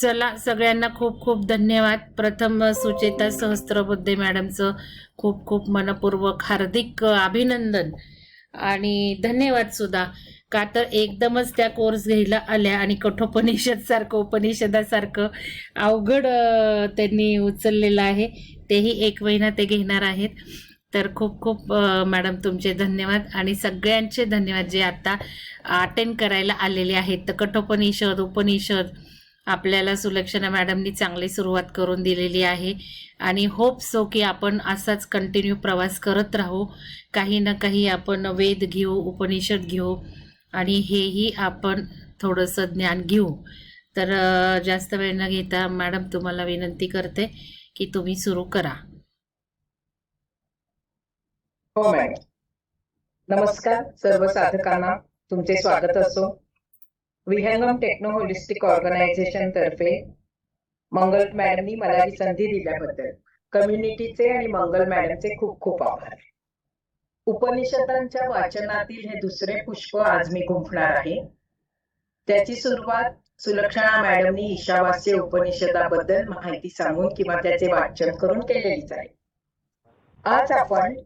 चला सगळ्यांना खूप खूप धन्यवाद. प्रथम सुचेता सहस्त्रबुद्धे मॅडमचं खूप खूप मनपूर्वक हार्दिक अभिनंदन आणि धन्यवाद सुद्धा. का तर एकदमच त्या कोर्स घ्यायला आल्या आणि कठोपनिषद सारखं उपनिषदासारखं अवघड त्यांनी उचललेलं आहे. तेही 1 महिना ते घेणार आहेत. तर खूप खूप मॅडम तुमचे धन्यवाद आणि सगळ्यांचे धन्यवाद जे आता अटेंड करायला आलेले आहेत. तर कठोपनिषद उपनिषद आपल्याला सुलक्षणा मॅडमनी चांगली सुरुवात करून दिलेली आहे आणि होप सो की आपण असाच कंटिन्यू प्रवास करत राहू. काही ना काही आपण वेद घेऊ, उपनिषद घेऊ आणि हेही आपण थोडंसं ज्ञान घेऊ. तर जास्त वेळ न घेता मॅडम तुम्हाला विनंती करते की तुम्ही सुरू करा. हो मॅडम. नमस्कार सर्व साधकांना, तुमचे स्वागत असो. विहंगम टेक्नो होलिस्टिक ऑर्गनायझेशन तर्फे मंगल मॅडमनी मला ही संधी दिल्याबद्दल कम्युनिटीचे आणि मंगल मॅडमचे खूप खूप आभार. उपनिषदांच्या वाचनातील हे दुसरे पुष्प आज मी गुंफणार आहे. त्याची सुरुवात सुलक्षणा मॅडमनी ईशावास्य उपनिषदाबद्दल माहिती सांगून किंवा त्याचे वाचन करून केलेलीच आहे. आज आपण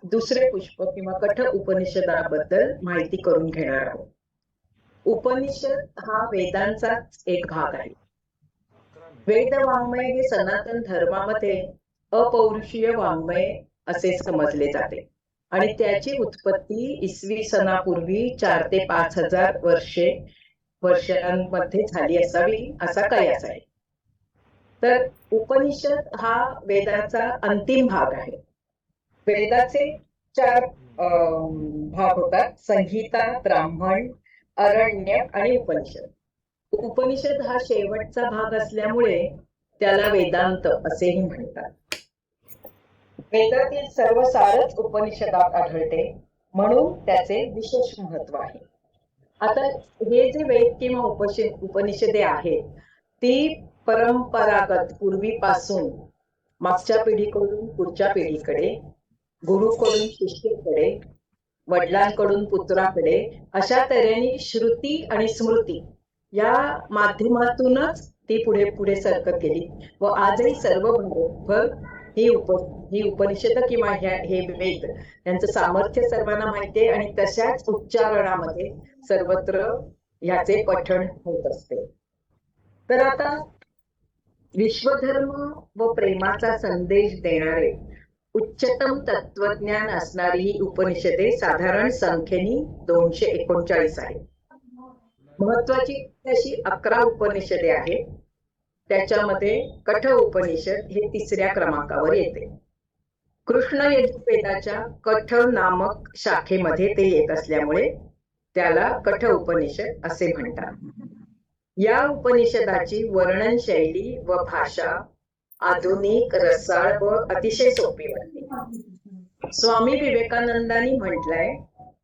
दुसरे पुष्प किंवा कठ उपनिषदाबद्दल माहिती करून घेणार आहोत. उपनिषद हा वेदांचाच एक भाग आहे. वेद वाङ्मय हे सनातन धर्मामध्ये अपौरुषीय वाङ्मय असे समजले जाते आणि त्याची उत्पत्ती इसवी सनापूर्वी 4 ते 5 हजार वर्षांमध्ये झाली असावी असा कयास आहे. तर उपनिषद हा वेदाचा अंतिम भाग आहे. वेदाचे 4 भाग होतात: संहिता, ब्राह्मण, अरण्यक आणि उपनिषद. उपनिषद हा शेवटचा भाग असल्यामुळे त्याला वेदांत असेही म्हणतात. वेदातील सर्व सारच उपनिषदात आढळते म्हणून त्याचे विशेष महत्व आहे. आता हे जे वेद किंवा उपनिषदे आहेत ती परंपरागत पूर्वीपासून मागच्या पिढीकडून पुढच्या पिढीकडे, गुरुकडून शिष्याकडे, वडिलांकडून पुत्राकडे अशा तऱ्हेने श्रुती आणि स्मृती या माध्यमातूनच ती पुढे पुढे सरकत गेली व आजही सर्व भारतभर ही उपनिषद किंवा हे वेद यांचं सामर्थ्य सर्वांना माहिती आहे आणि तशाच उच्चारणामध्ये सर्वत्र याचे पठण होत असते. तर आता विश्वधर्म व प्रेमाचा संदेश देणारे उच्चतम तत्वज्ञान असणारी ही उपनिषदे साधारण संख्येने 239 आहेत. महत्वाची अशी 11 उपनिषदे आहेत. त्याच्यामध्ये कठ उपनिषद हे 3ऱ्या क्रमांकावर येते. कृष्ण यजुर्वेदाच्या कठ नामक शाखेमध्ये ते येत असल्यामुळे त्याला कठ उपनिषद असे म्हणतात. या उपनिषदाची वर्णन शैली व भाषा आधुनिक, रसाळ व अतिशय सोपी वाटते. स्वामी विवेकानंदांनी म्हटलंय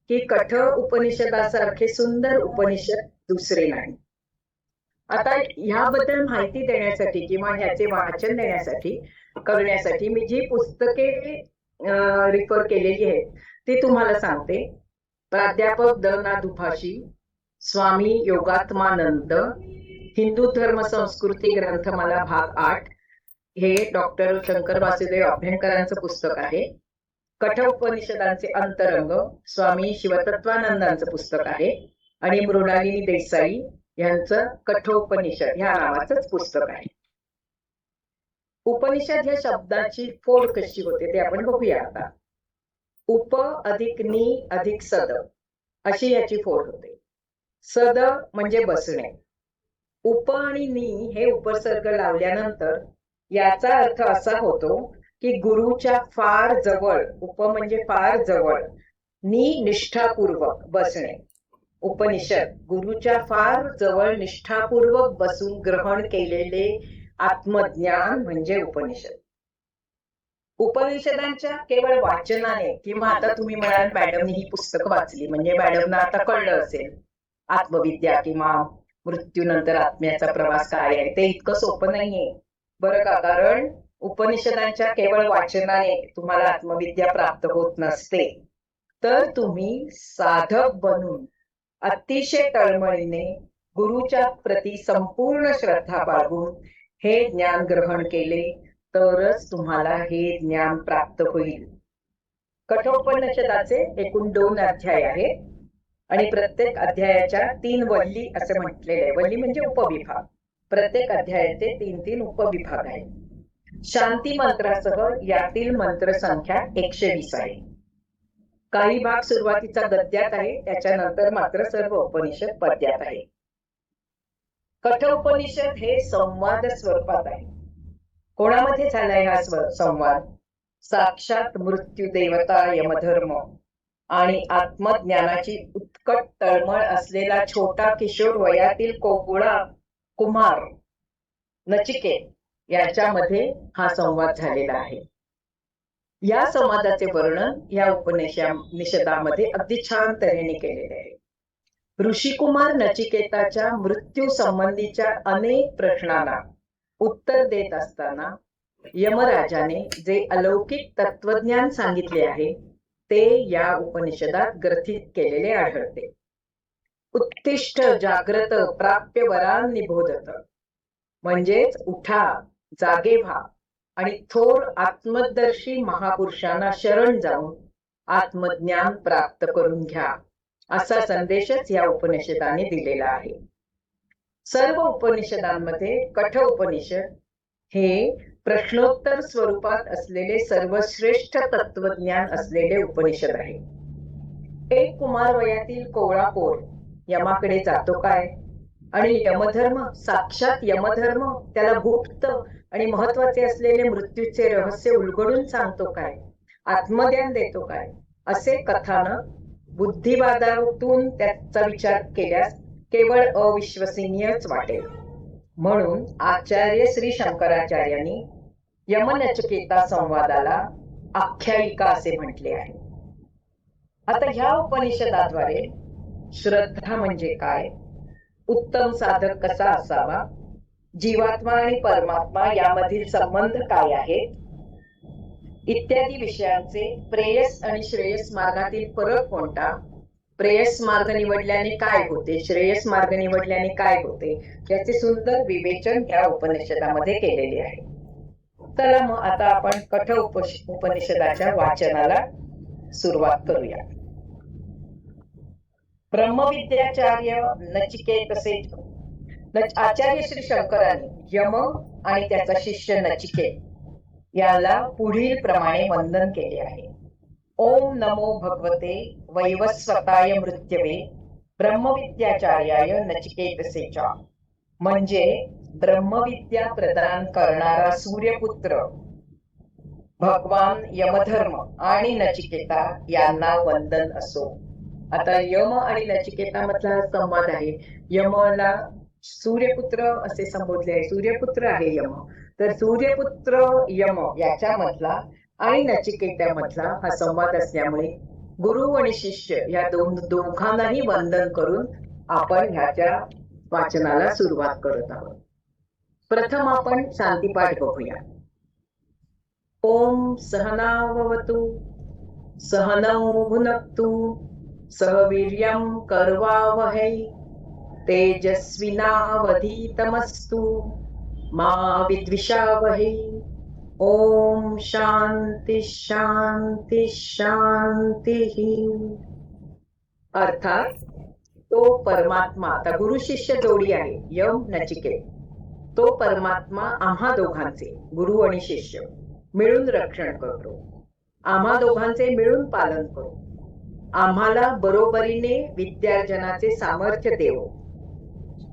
की कठ उपनिषदासारखे सुंदर उपनिषद दुसरे नाही. आता ह्याबद्दल माहिती देण्यासाठी किंवा ह्याचे वाचन करण्यासाठी मी जी पुस्तके रिफर केलेली आहेत ती तुम्हाला सांगते. प्राध्यापक द ना दुभाषी, स्वामी योगात्मानंद, हिंदू धर्म संस्कृती ग्रंथमाला भाग 8 हे डॉक्टर शंकर वासुदेव अभ्यंकरांचं पुस्तक आहे. कठ उपनिषदांचे अंतरंग स्वामी शिवतत्वानंदांचं पुस्तक आहे आणि मृणालिनी देसाई यांचं कठोपनिषद ह्या नावाचंच पुस्तक आहे. उपनिषद ह्या शब्दाची फोड कशी होते ते आपण बघूया. आता उप अधिक नी अधिक सद अशी याची फोड होते. सद म्हणजे बसणे. उप आणि नी हे उपसर्ग लावल्यानंतर याचा अर्थ असा होतो की गुरुच्या फार जवळ, उप म्हणजे फार जवळ, नी निष्ठापूर्वक बसणे. उपनिषद गुरुच्या फार जवळ निष्ठापूर्वक बसून ग्रहण केलेले आत्मज्ञान म्हणजे उपनिषद. उपनिषदांच्या केवळ वाचनाने किंवा आता तुम्ही म्हणाल मॅडमनी ही पुस्तक वाचली म्हणजे मॅडमना आता कळलं असेल आत्मविद्या किंवा मृत्यूनंतर आत्म्याचा प्रवास काय आहे, ते इतकं सोपं नाहीये बरं का. कारण उपनिषदांच्या केवळ वाचनाने तुम्हाला आत्मविद्या प्राप्त होत नसते. तर तुम्ही साधक बनून अतिशय तळमळीने गुरुच्या प्रती संपूर्ण श्रद्धा बाळगून हे ज्ञान ग्रहण केले तरच तुम्हाला हे ज्ञान प्राप्त होईल. कठोपनिषदाचे एकूण 2 अध्याय आहेत आणि प्रत्येक अध्यायाच्या 3 वल्ली असे म्हटलेले आहे. वल्ली म्हणजे उपविभाग. प्रत्येक अध्यायाचे 3-3 उपविभाग आहेत. शांती मंत्रासह यातील मंत्र संख्या 120 आहे. काही भाग सुरुवातीचा गद्यात आहे, त्याच्यानंतर मात्र सर्व उपनिषद पद्यात आहे. कठोपनिषद हे संवाद स्वरूपात आहे. कोणामध्ये झालाय हा संवाद? साक्षात मृत्यू देवता यमधर्म आणि आत्मज्ञानाची उत्कट तळमळ असलेला छोटा किशोर वयातील कोवळा कुमार नचिकेत याच्यामध्ये हा संवाद झालेला आहे. या संवादाचे वर्णन या उपनिषदामध्ये अगदी छान तऱ्हेने केलेले आहे. ऋषिकुमार नचिकेताच्या मृत्यू संबंधीच्या अनेक प्रश्नांना उत्तर देत असताना यमराजाने जे अलौकिक तत्वज्ञान सांगितले आहे ते या उपनिषदात ग्रथित केलेले आढळते. उत्तिष्ठ जाग्रत प्राप्य वरान निबोधत, म्हणजेच उठा, जागे व्हा आणि थोर आत्मदर्शी महापुरुषांना शरण जाऊन आत्मज्ञान प्राप्त करून घ्या, असा संदेशच या उपनिषदाने दिलेला आहे. सर्व उपनिषदांमध्ये कठोपनिषद हे प्रश्नोत्तर स्वरूपात असलेले सर्वश्रेष्ठ तत्वज्ञान असलेले उपनिषद आहे. एक कुमार वयातील कोवळा पोर यमाकडे जातो काय आणि यमधर्म, साक्षात यमधर्म त्याला गुप्त आणि महत्वाचे असलेले मृत्यूचे रहस्य उलगडून सांगतो काय, आत्मज्ञान देतो काय, असे कथानक बुद्धिवादातून त्याचा विचार केल्यास केवळ अविश्वसनीयच वाटेल. म्हणून आचार्य श्री शंकराचार्यांनी यमनचिकेता संवादाला आख्यायिका असे म्हटले आहे. आता ह्या उपनिषदाद्वारे श्रद्धा म्हणजे काय, उत्तम साधक कसा असावा, जीवात्मा आणि परमात्मा यामधील संबंध काय आहेत इत्यादी विषयांचे, प्रेयस आणि श्रेयस मार्गातील फरक कोणता, प्रेयस मार्ग निवडल्याने काय होते, श्रेयस मार्ग निवडल्याने काय होते, याचे सुंदर विवेचन या उपनिषदामध्ये केलेले आहे. चला मग आता आपण कठ उपनिषदाच्या वाचनाला सुरुवात करूया. ब्रह्मविद्याचार्य नचिकेतसे आचार्य श्री शंकरांनी यम आणि त्याचा शिष्य नचिकेत याला पुढील प्रमाणे वंदन केले आहे. ओम नमो भगवते वैवस्वताय मृत्यवे ब्रह्मविद्याचार्याय नचिकेतसेचा, म्हणजे ब्रह्मविद्या प्रदान करणारा सूर्यपुत्र भगवान यमधर्म आणि नचिकेता यांना वंदन असो. आता यम आणि नचिकेता मधला संवाद आहे. यमला सूर्यपुत्र असे संबोधले आहे, सूर्यपुत्र आहे यम, तर सूर्यपुत्र यम याच्यामधला आणि नचिकेतामधला हा संवाद असल्यामुळे गुरु आणि शिष्य या दोघांनाही वंदन करून आपण ह्याच्या वाचनाला सुरुवात करत आहोत. प्रथम आपण शांतीपाठ बघूया. ओम सहनाववतु सहनौ भुनक्तु सह वीर्यं कर्वावहै तेजस्विनावधीतमस्तु मा विद्विषावहै. ओम शांती शांती शांती. अर्थात तो परमात्मा, आता गुरु शिष्य जोडी आहे यम नचिकेत, तो परमात्मा आम्हा दोघांचे गुरु आणि शिष्य मिळून रक्षण करतो, आम्हा दोघांचे मिळून पालन करो, आम्हाला बरोबरीने विद्यार्जनाचे सामर्थ्य देवो,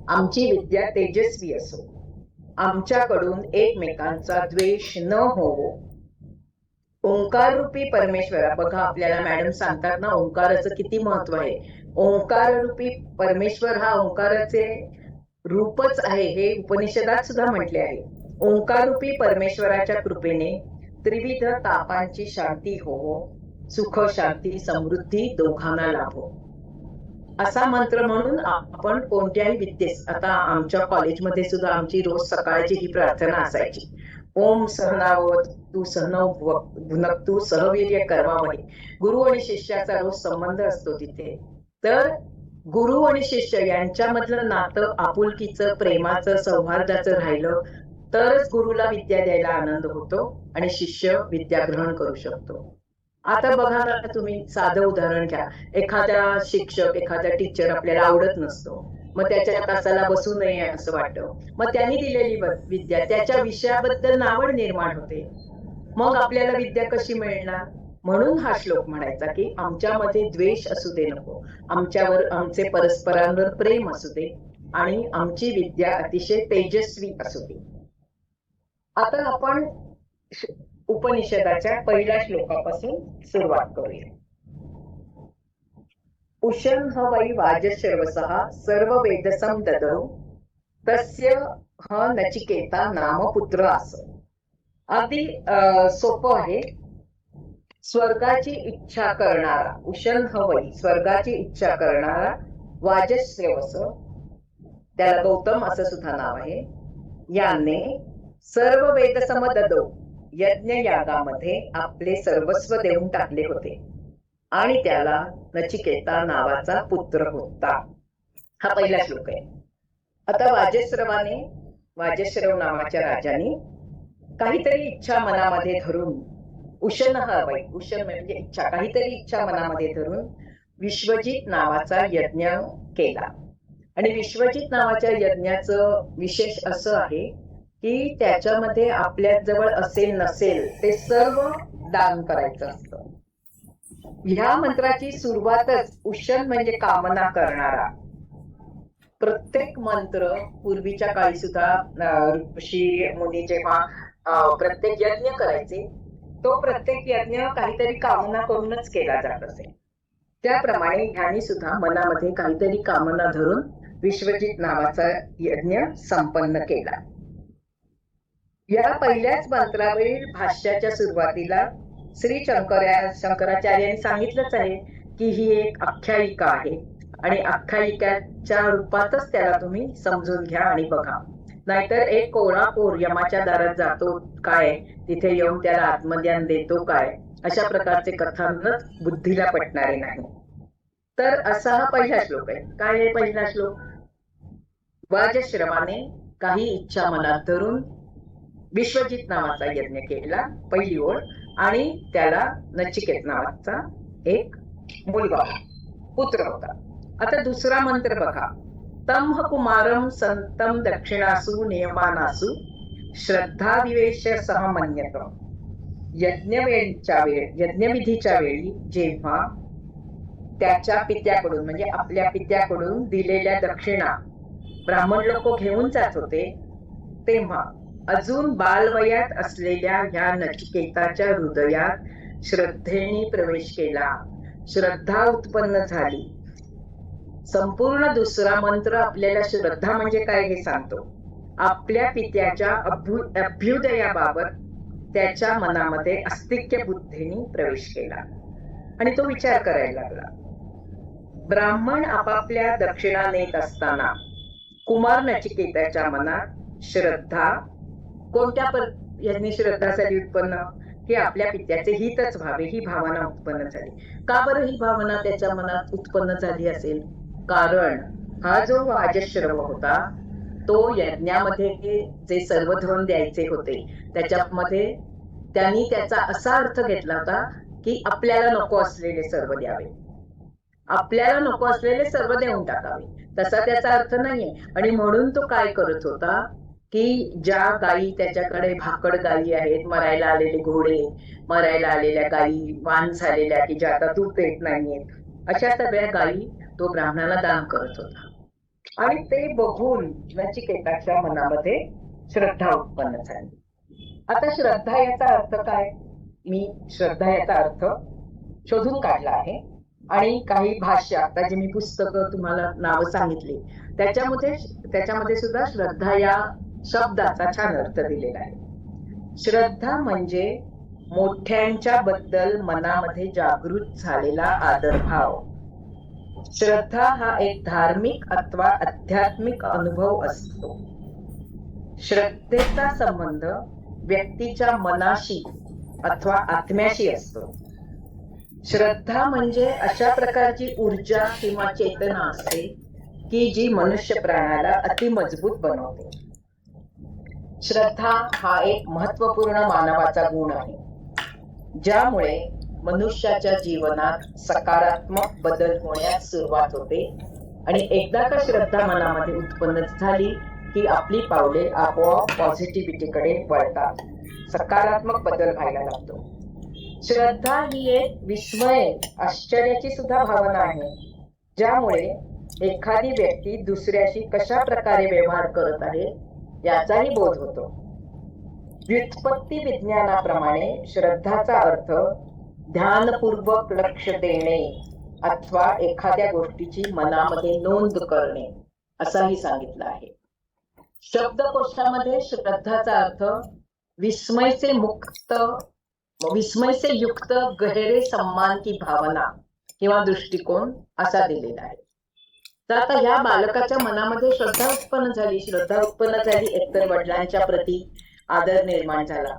आमची विद्या तेजस्वी असो, आमच्याकडून एकमेकांचा द्वेष न होवो. ओंकार रूपी परमेश्वरा, बघा आपल्याला मॅडम सांगतात ना ओंकाराचं किती महत्व आहे. ओंकार रूपी परमेश्वर हा ओंकाराचे रूपच आहे, हे उपनिषदात सुद्धा म्हटले आहे. ओंकार रूपी परमेश्वराच्या कृपेने त्रिविध तापांची शांती होवो, सुख शांती समृद्धी दोघांना लाभो, असा मंत्र म्हणून आपण कोणत्याही विद्येस, आता आमच्या कॉलेजमध्ये सुद्धा आमची रोज सकाळची ही प्रार्थना असायची. ओम सहनावतु सहनौ भुनक्तु सहवीर्य कर्वावहै. गुरु आणि शिष्याचा रोज संबंध असतो तिथे. तर गुरु आणि शिष्य यांच्यामधलं नातं आपुलकीचं, प्रेमाचं, सौहार्दाचं राहिलं तरच गुरुला विद्या द्यायला आनंद होतो आणि शिष्य विद्या ग्रहण करू शकतो. आता बघा ना, तुम्ही साधं उदाहरण घ्या. एखादा शिक्षक, एखादा टीचर आपल्याला आवडत नसतो, मग त्याच्या तासाला बसू नये असं वाटतं. मग त्यांनी दिलेली विद्या त्याच्या विषयाबद्दल नावड निर्माण होते. मग आपल्याला विद्या कशी मिळणार? म्हणून हा श्लोक म्हणायचा की आमच्यामध्ये द्वेष असू दे नको, आमचे परस्परांवर प्रेम असू दे आणि आमची विद्या अतिशय तेजस्वी असू दे. आता आपण उपनिषदाच्या पहिल्या श्लोकापासून सुरुवात करूया. उशन ह वै वाजश्रवसः सर्व वेदसं ददौ तस्य ह नचिकेता नाम पुत्र आस. अगदी सोपं आहे. स्वर्गाची इच्छा करणारा, उशन ह वै स्वर्गाची इच्छा करणारा वाजश्रवस, त्याला गौतम असं सुद्धा नाव आहे, याने सर्व वेदसम ददौ यज्ञ यागामध्ये आपले सर्वस्व देऊन टाकले होते आणि त्याला नचिकेता नावाचा पुत्र होता. हा पहिला श्लोक आहे. आता वाजश्रव नावाच्या राजाने काहीतरी इच्छा मनामध्ये धरून, उशन हा वै, उशन म्हणजे इच्छा, काहीतरी इच्छा मनामध्ये धरून विश्वजित नावाचा यज्ञ केला. आणि विश्वजित नावाच्या यज्ञाचं विशेष असं आहे की त्याच्यामध्ये आपल्या जवळ असेल नसेल ते सर्व दान करायचं असतं. ह्या मंत्राची सुरुवातच उशन म्हणजे कामना करणारा. प्रत्येक मंत्र पूर्वीच्या काळी सुद्धा ऋषी मुनी जेव्हा प्रत्येक यज्ञ करायचे, तो प्रत्येक यज्ञ काहीतरी कामना करूनच केला जात असे. त्याप्रमाणे ह्यांनी सुद्धा मनामध्ये काहीतरी कामना धरून विश्वजित नावाचा यज्ञ संपन्न केला. या पहिल्याच मंत्रावरील भाष्याच्या सुरुवातीला श्री शंकराचार्यांनी सांगितलंच आहे की ही एक आख्यायिका आहे आणि आख्यायिकाच्या रूपातच त्याला तुम्ही समजून घ्या आणि बघा. नाहीतर एक कोराकोर यमाच्या दारात जातो काय, तिथे येऊन त्याला आत्मज्ञान देतो काय, अशा प्रकारचे कथानक बुद्धीला पटणारे नाही. तर असा हा पहिला श्लोक आहे. काय आहे पहिला श्लोक? वाजश्रवाने काही इच्छा मनात धरून विश्वजित नावाचा यज्ञ केला, पहिली ओळ, आणि त्याला नचिकेत नावाचा एक मुलगा, पुत्र होता. आता दुसरा मंत्र बघा. तम कुमारम संतम दक्षिणासु नियमानासु श्रद्धा विवेश सह मन्यत. यज्ञविधीच्या वेळी जेव्हा त्याच्या पित्याकडून म्हणजे आपल्या पित्याकडून दिलेल्या दक्षिणा ब्राह्मण लोक घेऊन जात होते, तेव्हा अजून बालवयात असलेल्या ह्या नचिकेताच्या हृदयात श्रद्धेने प्रवेश केला, श्रद्धा उत्पन्न झाली. संपूर्ण दुसरा मंत्र आपल्याला श्रद्धा म्हणजे काय हे सांगतो. आपल्या पित्याच्या अभ्युदयाबाबत त्याच्या मनामध्ये अस्तिक्य बुद्धीने प्रवेश केला आणि तो विचार करायला लागला. ब्राह्मण आपापल्या दक्षिणा नेत असताना कुमार नचिकेताच्या मनात श्रद्धा, कोणत्या यांनी श्रद्धा झाली उत्पन्न की आपल्या पित्याचे हितच व्हावे, ही भावना उत्पन्न झाली. का बरं ही भावना त्याच्या मनात उत्पन्न झाली असेल? कारण हा जो वाजश्रव होता तो यज्ञामध्ये जे सर्व धन द्यायचे होते त्याच्यामध्ये त्यांनी त्याचा असा अर्थ घेतला होता की आपल्याला नको असलेले सर्व द्यावे, आपल्याला नको असलेले सर्व देऊन टाकावे, तसा त्याचा अर्थ नाहीये. आणि म्हणून तो काय करत होता की ज्या गायी त्याच्याकडे भाकड गायी आहेत, मरायला आलेले घोडे, मरायला आलेल्या गायी, वान झालेल्या की ज्या आता दूध देत नाहीयेत, अशा सगळ्या गायी तो ब्राह्मणाला दान करत होता. आणि ते बघून नचिकेताच्या मनामध्ये श्रद्धा उत्पन्न झाली. आता श्रद्धा याचा अर्थ काय? मी श्रद्धा याचा अर्थ शोधून काढला आहे आणि काही भाष्य, आता जे मी पुस्तकं तुम्हाला नावं सांगितली त्याच्यामध्ये सुद्धा श्रद्धा या शब्दाचा छान अर्थ दिलेला आहे. श्रद्धा म्हणजे मोठ्यांच्या बद्दल मनामध्ये जागृत झालेला आदरभाव. श्रद्धा हा एक धार्मिक अथवा आध्यात्मिक अनुभव असतो. श्रद्धेचा संबंध व्यक्तीच्या मनाशी अथवा आत्म्याशी असतो. श्रद्धा म्हणजे अशा प्रकारची ऊर्जा किंवा चेतना असते की जी मनुष्य प्राणाला अतिमजबूत बनवते. श्रद्धा हा एक महत्वपूर्ण मानवाचा गुण आहे, ज्यामुळे मनुष्याच्या जीवनात सकारात्मक बदल होण्यास सुरुवात होते आणि एकदा का श्रद्धा मनामध्ये उत्पन्न झाली की आपली पावले आपोआप पॉझिटिव्हिटीकडे वळतात, सकारात्मक बदल व्हायला लागतो. श्रद्धा ही एक विस्मय, आश्चर्याची सुद्धा भावना आहे, ज्यामुळे एखादी व्यक्ती दुसऱ्याशी कशा प्रकारे व्यवहार करत आहे याचाही बोध होतो. व्युत्पत्ती विज्ञानाप्रमाणे श्रद्धाचा अर्थ ध्यानपूर्वक लक्ष देणे अथवा एखाद्या गोष्टीची मनामध्ये नोंद करणे असाही सांगितलं आहे. शब्दकोशामध्ये श्रद्धाचा अर्थ विस्मय से युक्त गहरे सम्मान की भावना किंवा दृष्टिकोन असा दिलेला आहे. तर आता या बालकाच्या मनामध्ये श्रद्धा उत्पन्न झाली, एकतर वडिलांच्या प्रती आदर निर्माण झाला.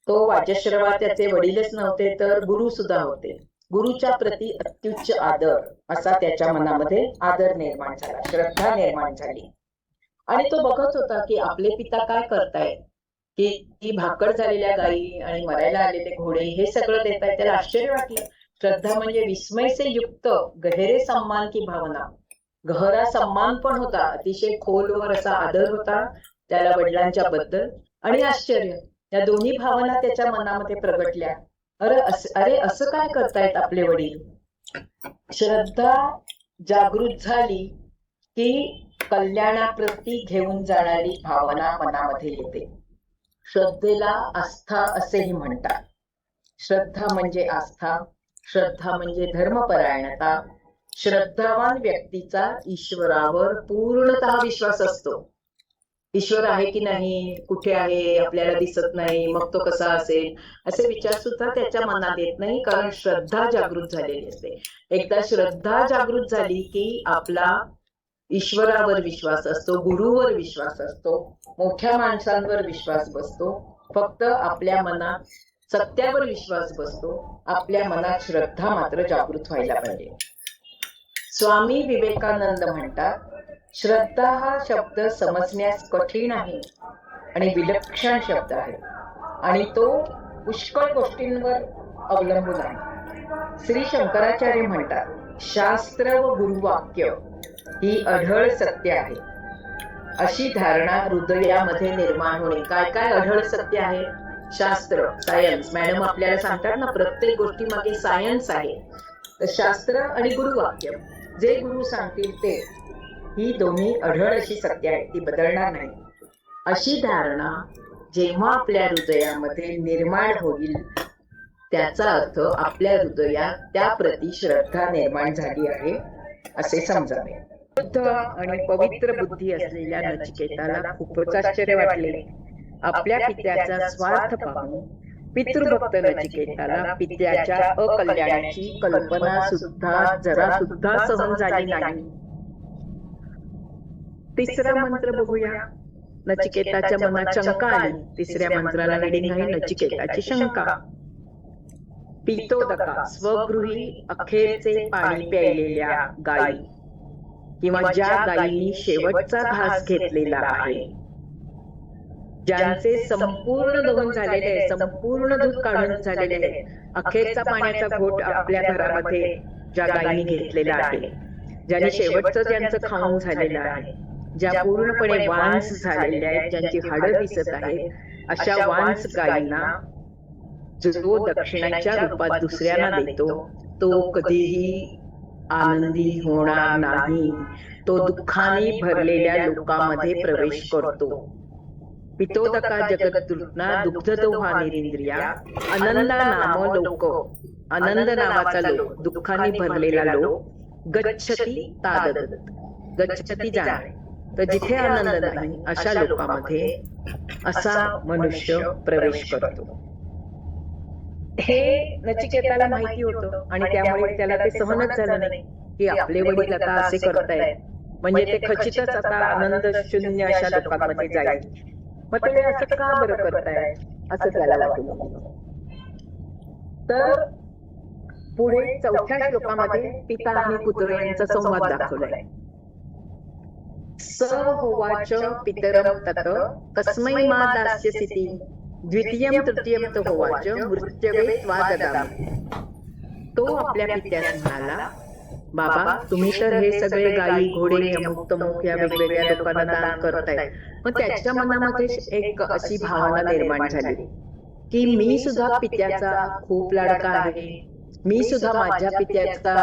तो वाजश्रवा त्याचे वडीलच नव्हते तर गुरु सुद्धा होते. गुरुच्या प्रती अत्युच्च आदर असा त्याच्या मनामध्ये आदर निर्माण झाला, श्रद्धा निर्माण झाली. आणि तो बघत होता की आपले पिता काय करतायत, की भाकड झालेल्या गायी आणि मरायला आलेले घोडे हे सगळं देत आहेत. त्याला आश्चर्य वाटलं. श्रद्धा म्हणजे विस्मय से युक्त गहरे सम्मान की भावना. गहरा सम्मान पण होता, अतिशय खोलवर असा आदर होता त्याला वडिलांच्या बद्दल, आणि आश्चर्य, या दोन्ही भावना त्याच्या मनामध्ये प्रगटल्या. अरे असं काय करतायत आपले वडील. श्रद्धा जागृत झाली की कल्याणाप्रती घेऊन जाणारी भावना मनामध्ये येते. श्रद्धेला आस्था असेही म्हणतात. श्रद्धा म्हणजे आस्था, श्रद्धा म्हणजे धर्मपरायणता. श्रद्धावान व्यक्तीचा ईश्वरावर पूर्णतः विश्वास असतो. ईश्वर आहे की नाही, कुठे आहे, आपल्याला दिसत नाही, मग तो कसा असेल, असे विचार सुद्धा त्याच्या मनात येत नाही, कारण श्रद्धा जागृत झालेली असते. एकदा श्रद्धा जागृत झाली की आपला ईश्वरावर विश्वास असतो, गुरुवर विश्वास असतो, मोठ्या माणसांवर विश्वास बसतो. फक्त आपल्या मनात सत्यावर विश्वास बसतो. आपल्या मनात श्रद्धा मात्र जागृत व्हायला पाहिजे. स्वामी विवेकानंद म्हणतात, श्रद्धा हा शब्द समजण्यास कठीण आहे आणि विलक्षण शब्द आहे आणि तो पुष्कळ गोष्टींवर अवलंबून आहे. श्री शंकराचार्य म्हणतात, शास्त्र व गुरुवाक्य ही अढळ सत्य आहे. अशी धारणा हृदयामध्ये निर्माण होणे. काय काय अढळ सत्य आहे? शास्त्र, सायन्स. मॅडम आपल्याला सांगतात ना, प्रत्येक गोष्टी मागे सायन्स आहे. तर शास्त्र आणि गुरुवाक्य, जे गुरु सांगतील ते, ही दोन्ही अढळ अशी सत्य आहे, ती बदलणार नाही. अशी धारणा जेव्हा आपल्या हृदयामध्ये निर्माण होईल त्याचा अर्थ आपल्या हृदयात त्याप्रती श्रद्धा निर्माण झाली आहे असे समजावे. शुद्ध आणि पवित्र बुद्धी असलेल्या नचिकेताला खूपच आश्चर्य वाटले. आपल्या पित्याचा स्वार्थ पाहून पितृभक्त नचिकेताला पित्याच्या अकल्याणाची कल्पना सुद्धा जरा सुद्धा सहन झाली नाही. तिसरा मंत्र बघूया. नचिकेताच्या मनात शंका आली. तिसऱ्या मंत्राला हेडिंग आहे नचिकेताची शंका. पितोदका, स्वगृही अखेरचे पाणी प्यायलेल्या गायी किंवा ज्या गायींनी शेवटचा घास घेतलेला आहे, ज्यांचे संपूर्ण दहन झालेले आहे, संपूर्ण दूध काढून झालेले आहे, अखेरचा पाण्याचा घोट आपल्या घरामध्ये ज्या गायींनी घेतलेला आहे, ज्यांनी शेवटचं ज्यांचं खाऊन झालेलं आहे, ज्या पूर्णपणे वांस झालेल्या आहेत, ज्यांची हाडं दिसत आहेत, अशा वांस गायींना जो दक्षिणाच्या रूपात दुसऱ्यांना देतो तो कधीही आनंदी होणार नाही. तो दुःखाने भरलेल्या लोकांमध्ये प्रवेश करतो. पितोदका जगद्दृष्णा दुग्धदोहा निरिंद्रिया आनंदा नाम लोक. आनंद नावाचा लोक, दुःखाने भरलेला लोक, गच्छती तादत, गच्छती जाणे. तर जिथे आनंद नाही अशा लोकांमध्ये असा मनुष्य प्रवेश करतो. हे नचिकेताला माहिती होतं आणि त्यामुळे त्याला ते सहनच झालं नाही की आपले वडील आता असे करतायत, म्हणजे ते खचितच आता आनंद शून्य अशा लोकांमध्ये जाईल. मग ते असं का बरं करतायत असं त्याला वाटलं. तर पुढे 4थ्या श्लोकामध्ये पिता आणि पुत्र यांचा संवाद दाखवलाय. स होवाच पितरम तत कस्मै मा दास्यसिती द्वितीयं तृतीयं त होवाच मृत्यवे त्वा ददामि. तो आपल्या पित्यास म्हणाला, बाबा तुम्ही तर हे सगळे गायी घोडे अमुक तमुक या वेगवेगळ्या लोकांना दान करताय. मग त्याच्या मनामध्ये एक अशी भावना निर्माण झाली की मी सुद्धा पित्याचा खूप लाडका आहे, मी सुद्धा माझ्या पित्याचा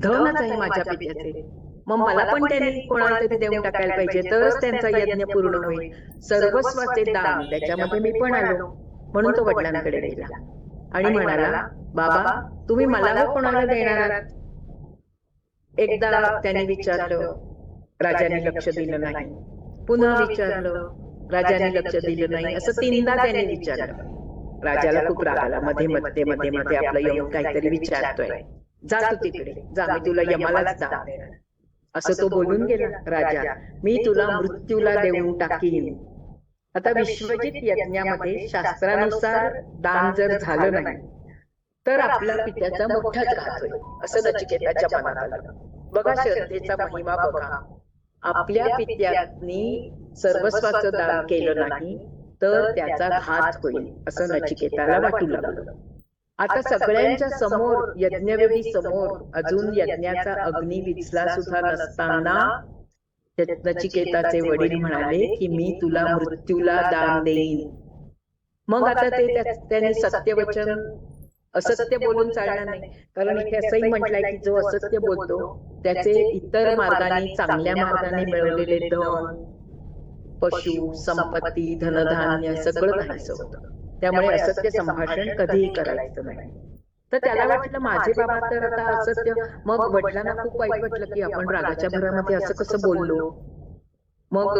धनच आहे माझ्या पित्याचे, मग मला पण त्यांनी कोणाला तरी देऊन टाकायला पाहिजे, तरच त्यांचा यज्ञ पूर्ण होईल. सर्वस्वाचे दान त्याच्यामध्ये मी पण आलो. म्हणून तो वडिलांकडे गेला आणि म्हणाला, बाबा तुम्ही मला कोणाला देणार आहात? एकदा त्याने विचारलं, राजाने लक्ष दिलं नाही. पुन्हा विचारलं, राजाने लक्ष दिलं नाही. असं 3दा त्याने विचारलं. राजाला खूप राग आला. मध्ये मध्ये मध्ये मध्ये आपलं यम काहीतरी विचारतोय, जा तू तिकडे जा, मी तुला यमालाच दान देणार. असं तो बोलून गेला. राजा, मी तुला मृत्यूला देऊन टाकीन. आता विश्वजित यज्ञामध्ये शास्त्रानुसार दान जर झालं नाही तर आपल्या पित्याचा मोठाच घात होईल, असं नचिकेताच्या मनात आलं. बघा श्रद्धेचा महिमा बघा. आपल्या पित्यानी सर्वस्वाचं दान केलं नाही तर त्याचा घात होईल असं नचिकेताला वाटू लागलं. आता सगळ्यांच्या समोर, यज्ञवेदी समोर अजून यज्ञाचा अग्नी विझला सुद्धा नसताना नचिकेताचे वडील म्हणाले की मी तुला मृत्यूला दान देईन. मग आता त्यांनी सत्यवचन, असत्य बोलून चालणार नाही. कारण इथे असंही म्हटलंय की जो असत्य बोलतो त्याचे इतर मार्गाने, चांगल्या मार्गाने मिळवलेले धन, पशु, संपत्ती, धनधान्य सगळं नाहीसं होतं. त्यामुळे असत्य संभाषण कधीही करायचं नाही. तर त्याला वाटलं माझे बाबा तर आता असत्य. मग वडिलांना खूप वाईट वाटलं की आपण रागाच्या भरामध्ये असं कसं बोललो. मग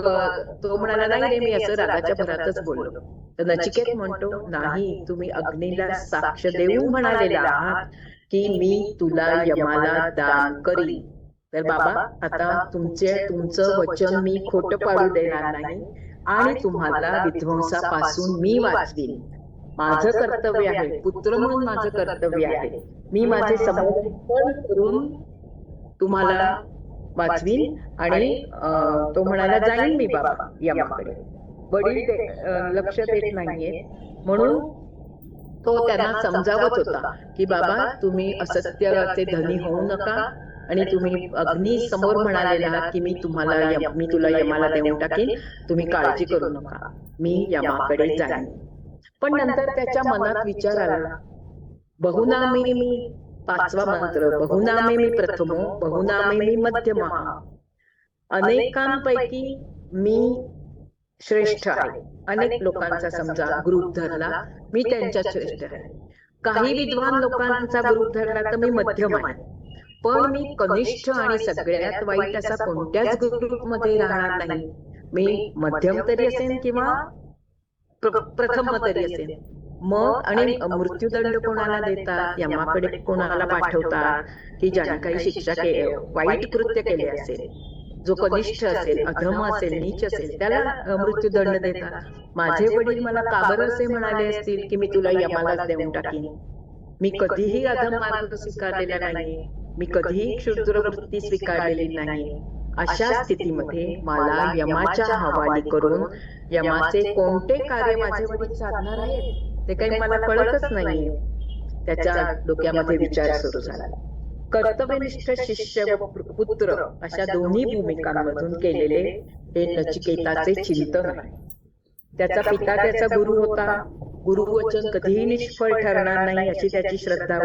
तो म्हणाला, नाही रे मी असं रागाच्या भरातच बोललो. तर नचिकेत म्हणतो, नाही तुम्ही अग्नीला साक्ष देऊन म्हणालेला आहात की मी तुला यमाला दान करीन. तर बाबा आता तुमचं वचन मी खोटं पाडू देणार नाही आणि तुम्हाला विध्वंसापासून मी वाचवीन. माझं कर्तव्य आहे, पुत्र म्हणून माझं कर्तव्य आहे. मी माझे समर्पण करून तुम्हाला वाचवीन. आणि तो म्हणाला, जाईन मी बाबा यमाकडे. वडील लक्ष देत नाहीये म्हणून तो त्यांना समजावत होता की बाबा तुम्ही असत्याचे धनी होऊ नका आणि तुम्ही अग्नी समोर म्हणालेला आहात की मी तुला यमाला देऊन टाकीन, तुम्ही काळजी करू नका, मी यमाकडे जाईन. पण नंतर त्याच्या मनात विचार आला, बहुनामे मी 5वा मंत्र, बहुनामे मी प्रथमो, बहुनामे मी मध्यमः, अनेकांपैकी मी श्रेष्ठ आहे. अनेक लोकांचा समजा ग्रुप धरला, मी त्यांच्यात श्रेष्ठ आहे. काही विद्वान लोकांचा ग्रुप धरला तर मी मध्यम आहे. पण मी कनिष्ठ आणि सगळ्यात वाईट असा कोणत्याच ग्रुप मध्ये राहणार नाही. मी मध्यम तरी असेल किंवा प्रथम तरी असेल. मग आणि मृत्यूदंड कोणाला देतात, यमाकडे कोणाला पाठवतात की ज्याने काही शिक्षा वाईट कृत्य केले असेल, जो कनिष्ठ असेल, अधम असेल, नीच असेल, त्याला मृत्यूदंड देतात. माझे वडील मला का बरं असे म्हणाले असतील की मी तुला यमालाच देऊन टाकीन. मी कधीही अधम मार्ग स्वीकारलेला नाही, मी कधीही क्षुद्र वृत्ती स्वीकारलेली नाही. अशा स्थितीमध्ये मला यमाच्या हवाली करून यमाचे कोणते कार्य माझे वडील साधणार आहेत ते काही मला कळतच नाहीये. त्याच्या डोक्यामध्ये विचार सुरू झाला. कर्तव्यनिष्ठ शिष्य व पुत्र अशा दोन्ही भूमिकांमधून केलेले हे नचिकेताचे चिंतन आहे. त्याचा पिता त्याचा गुरु होता. गुरुवचन कधीही निष्फळ ठरणार नाही अशी त्याची श्रद्धा